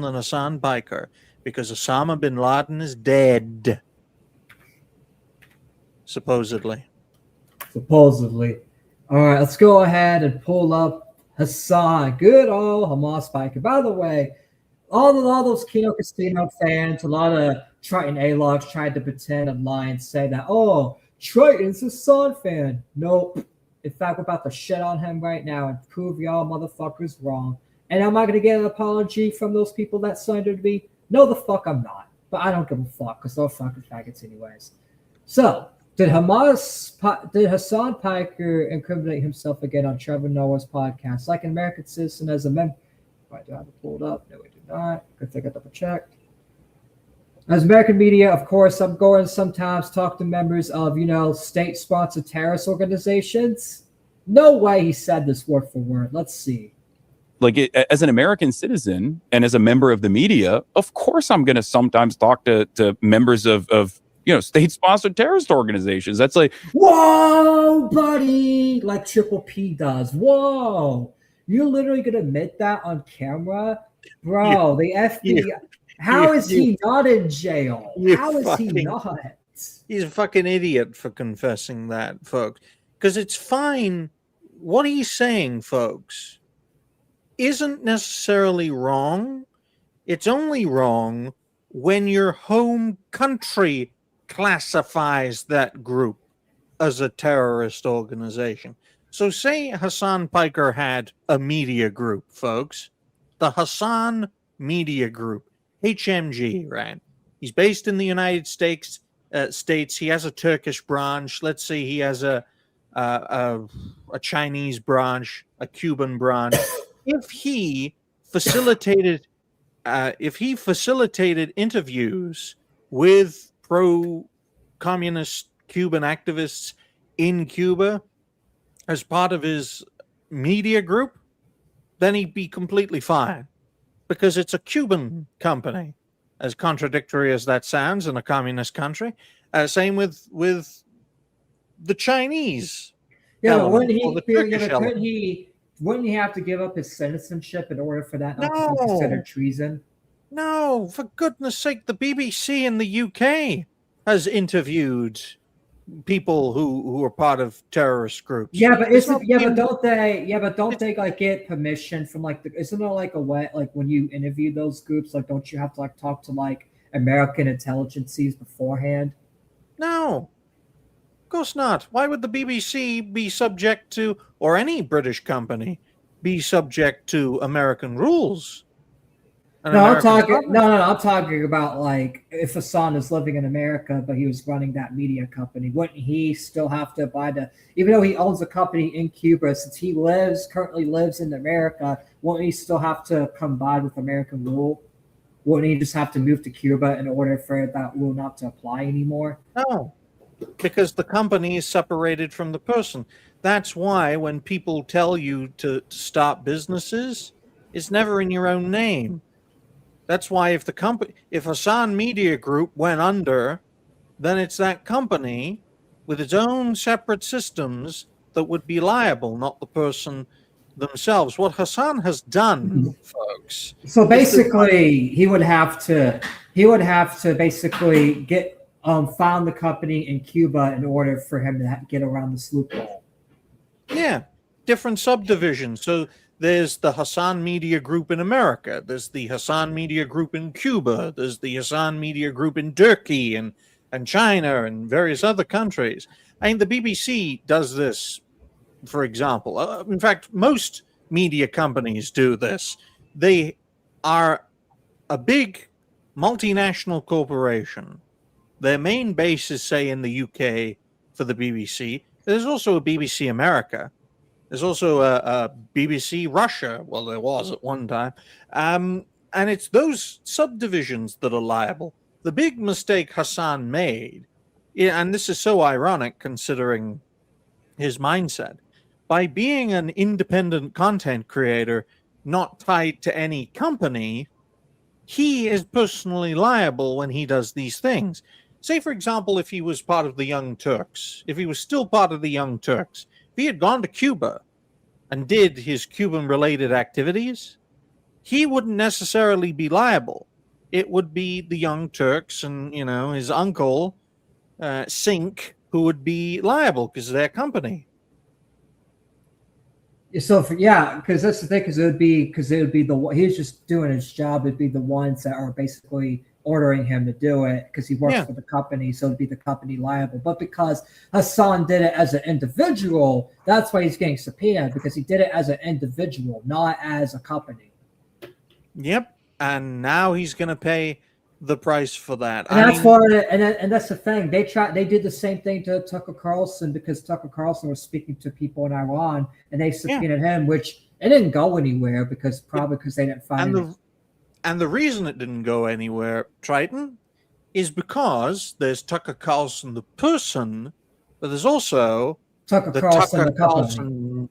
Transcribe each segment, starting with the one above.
than Hasan Piker because Osama bin Laden is dead. Supposedly. Supposedly. All right, let's go ahead and pull up Hasan. Good old Hamas Piker. By the way, all those Kino Casino fans, a lot of Triton A-logs tried to pretend and lie and say that, oh, Triton's a Sun fan. Nope. In fact, we're about to shit on him right now and prove y'all motherfuckers wrong. And am I going to get an apology from those people that slandered me? No, the fuck I'm not. But I don't give a fuck because they're fucking faggots anyways. So, did Hasan Piker incriminate himself again on Trevor Noah's podcast like an American citizen as a member? Right, do I have it pulled up? No, we do not. Good thing I double checked. As American media, of course, I'm going to sometimes talk to members of, state-sponsored terrorist organizations. No way he said this word for word. Let's see. Like, as an American citizen and as a member of the media, of course I'm going to sometimes talk to members of state-sponsored terrorist organizations. That's like, whoa, buddy, like Triple P does. Whoa. You're literally going to admit that on camera? Bro, the FBI. How is he not in jail? How is he not? He's a fucking idiot for confessing that, folks. Because it's fine. What he's saying, folks, isn't necessarily wrong. It's only wrong when your home country classifies that group as a terrorist organization. So say Hasan Piker had a media group, folks. The Hasan Media Group. HMG, right? He's based in the United States. He has a Turkish branch. Let's say he has a Chinese branch, a Cuban branch. If he facilitated interviews with pro-communist Cuban activists in Cuba as part of his media group, then he'd be completely fine. Because it's a Cuban company, as contradictory as that sounds in a communist country. Same with the Chinese. Yeah, but wouldn't he have to give up his citizenship in order for that not to be considered treason? No, for goodness sake, the BBC in the UK has interviewed people who are part of terrorist groups. Yeah, but don't they like get permission from isn't there like a way when you interview those groups, don't you have to talk to American intelligences beforehand? No. Of course not. Why would the BBC be subject to, or any British company be subject to American rules? I'm talking about if Hasan is living in America, but he was running that media company, wouldn't he still have to abide to, even though he owns a company in Cuba, since he currently lives in America, wouldn't he still have to abide with American rule? Wouldn't he just have to move to Cuba in order for that rule not to apply anymore? No, because the company is separated from the person. That's why when people tell you to stop businesses, it's never in your own name. That's why if Hasan Media Group went under, then it's that company with its own separate systems that would be liable, not the person themselves. What Hasan has done, folks. So basically, he would have to basically get found the company in Cuba in order for him to get around this loophole. Yeah, different subdivisions. So there's the Hasan Media Group in America. There's the Hasan Media Group in Cuba. There's the Hasan Media Group in Turkey and China and various other countries. I mean, the BBC does this, for example. In fact, most media companies do this. They are a big multinational corporation. Their main base is, say, in the UK for the BBC. There's also a BBC America. There's also a BBC Russia. Well, there was at one time. And it's those subdivisions that are liable. The big mistake Hasan made, and this is so ironic considering his mindset, by being an independent content creator not tied to any company, he is personally liable when he does these things. Say, for example, if he was part of the Young Turks, if he was still part of the Young Turks, if he had gone to Cuba and did his Cuban-related activities, he wouldn't necessarily be liable. It would be the Young Turks and, his uncle, Sink, who would be liable because of their company. So because that's the thing, because it would be he's just doing his job. It'd be the ones that are basically ordering him to do it because he works for the company, so it'd be the company liable. But because Hasan did it as an individual, that's why he's getting subpoenaed, because he did it as an individual, not as a company. Yep, and now he's going to pay the price for that. And that's the thing. They did the same thing to Tucker Carlson, because Tucker Carlson was speaking to people in Iran, and they subpoenaed him, which it didn't go anywhere because they didn't find it. And the reason it didn't go anywhere, Triton, is because there's Tucker Carlson the person, but there's also Tucker Carlson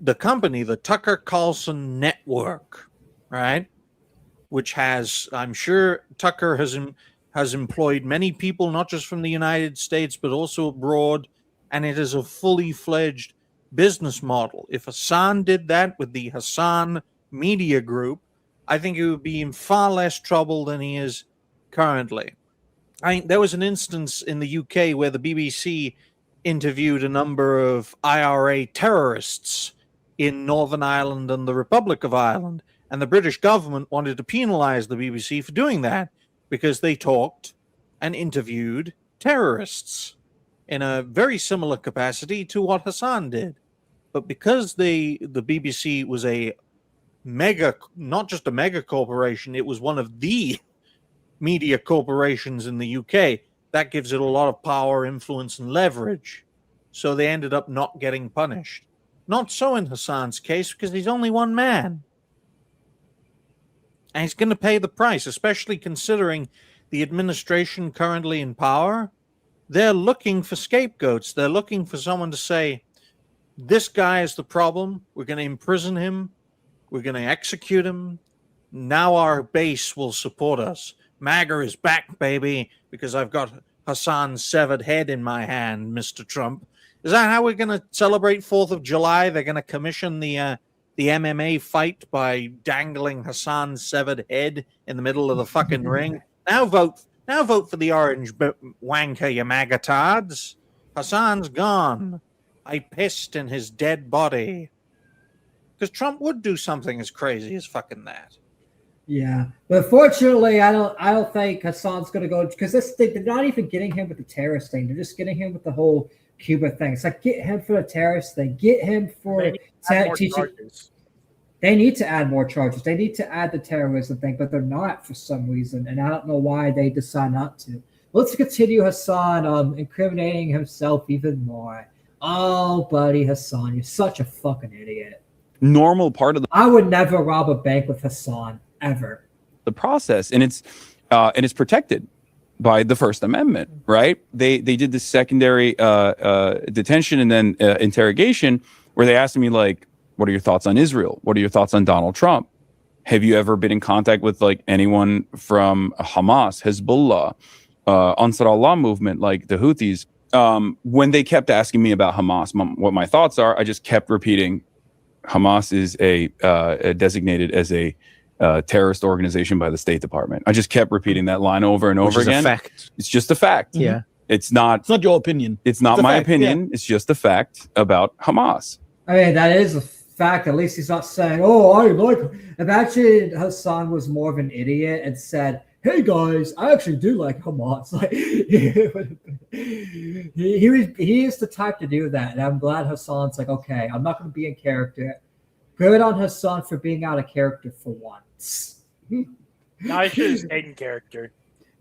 the company, the Tucker Carlson Network, right? Which has, I'm sure Tucker has employed many people, not just from the United States, but also abroad. And it is a fully fledged business model. If Hasan did that with the Hasan Media Group, I think he would be in far less trouble than he is currently. There was an instance in the UK where the BBC interviewed a number of IRA terrorists in Northern Ireland and the Republic of Ireland. And the British government wanted to penalize the BBC for doing that because they talked and interviewed terrorists in a very similar capacity to what Hasan did. But because the BBC was not just a mega corporation, it was one of the media corporations in the UK, that gives it a lot of power, influence, and leverage. So they ended up not getting punished. Not so in Hasan's case, because he's only one man. And he's going to pay the price, especially considering the administration currently in power. They're looking for scapegoats. They're looking for someone to say, this guy is the problem. We're going to imprison him. We're going to execute him. Now our base will support us. MAGA is back, baby, because I've got Hasan's severed head in my hand, Mr. Trump. Is that how we're going to celebrate 4th of July? They're going to commission the MMA fight by dangling Hasan's severed head in the middle of the fucking ring. Now vote for the orange wanker, you magatards. Hasan's gone. I pissed in his dead body. Because Trump would do something as crazy as fucking that. Yeah, but fortunately, I don't think Hasan's going to go, because they're not even getting him with the terrorist thing. They're just getting him with the whole Cuba thing. It's like, get him for the terrorist thing. Get him for teaching. They need to add more charges. They need to add the terrorism thing, but they're not for some reason, and I don't know why they decide not to. Let's continue Hasan incriminating himself even more. Oh, buddy, Hasan, you're such a fucking idiot. Normal part of I would never rob a bank with Hasan ever. The process, and it's protected by the First Amendment, right? They did the secondary detention and then interrogation where they asked me, like, what are your thoughts on Israel? What are your thoughts on Donald Trump? Have you ever been in contact with like anyone from Hamas, Hezbollah, Ansar Allah movement, like the Houthis? When they kept asking me about Hamas, what my thoughts are, I just kept repeating, Hamas is designated as a terrorist organization by the State Department. I just kept repeating that line over and over again. Fact. It's just a fact. Yeah. It's not your opinion. It's not my opinion. Yeah. It's just a fact about Hamas. I mean, that is a fact. At least he's not saying, "Oh, I like." Imagine Hasan was more of an idiot and said, "Hey guys, I actually do like Hamas." Like, he is the type to do that, and I'm glad Hasan's like, "Okay, I'm not going to be in character." Good on Hasan for being out of character for once. No, he should have stayed in character.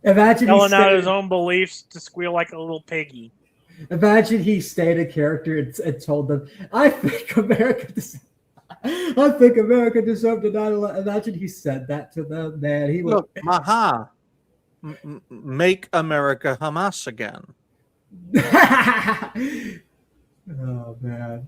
Imagine telling out his own beliefs to squeal like a little piggy. Imagine he stayed in character and told them, I think America deserved to 9/11. Imagine he said that to them, man. He would. Look, Maha, make America Hamas again. Oh, man.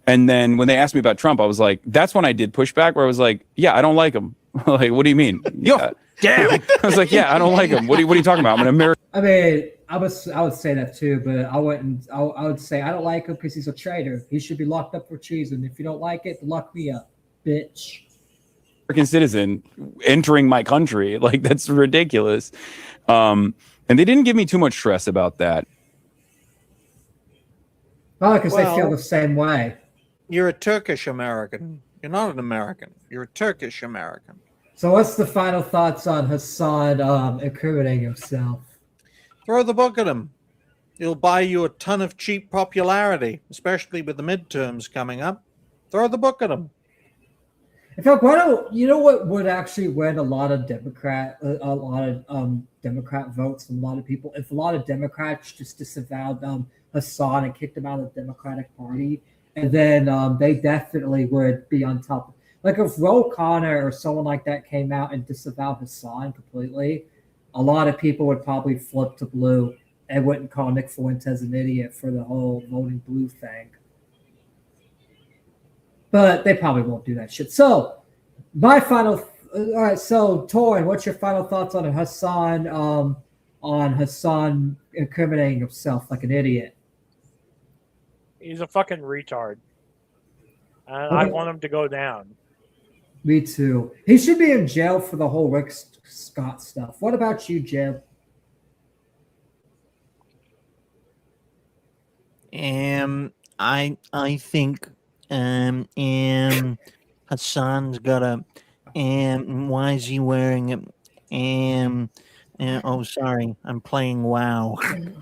And then when they asked me about Trump, I was like, that's when I did pushback where I was like, yeah, I don't like him. Like, what do you mean? Yeah. Damn. I was like, yeah, I don't like him. What are you talking about? I'm an American. I mean, I would say that too, but I would say I don't like him because he's a traitor. He should be locked up for treason. If you don't like it, lock me up, bitch. American citizen entering my country. Like, that's ridiculous. And they didn't give me too much stress about that. Oh, because they feel Well- the same way. You're a Turkish American. You're not an American. You're a Turkish American. So, what's the final thoughts on Hasan incriminating himself? Throw the book at him. It'll buy you a ton of cheap popularity, especially with the midterms coming up. Throw the book at him. In fact, why don't you know what would actually win a lot of Democrat votes from a lot of people if a lot of Democrats just disavowed Hasan and kicked him out of the Democratic Party, and then they definitely would be on top. Like if Ro Connor or someone like that came out and disavowed Hasan completely, a lot of people would probably flip to blue and wouldn't call Nick Fuentes an idiot for the whole voting blue thing. But they probably won't do that shit. So, my final. All right. So, Torin, what's your final thoughts on Hasan? On Hasan incriminating himself like an idiot. He's a fucking retard. And Okay. I want him to go down. Me too. He should be in jail for the whole Rick Scott stuff. What about you, Jim? I think Hassan's got a why is he wearing it? Oh sorry, I'm playing WoW.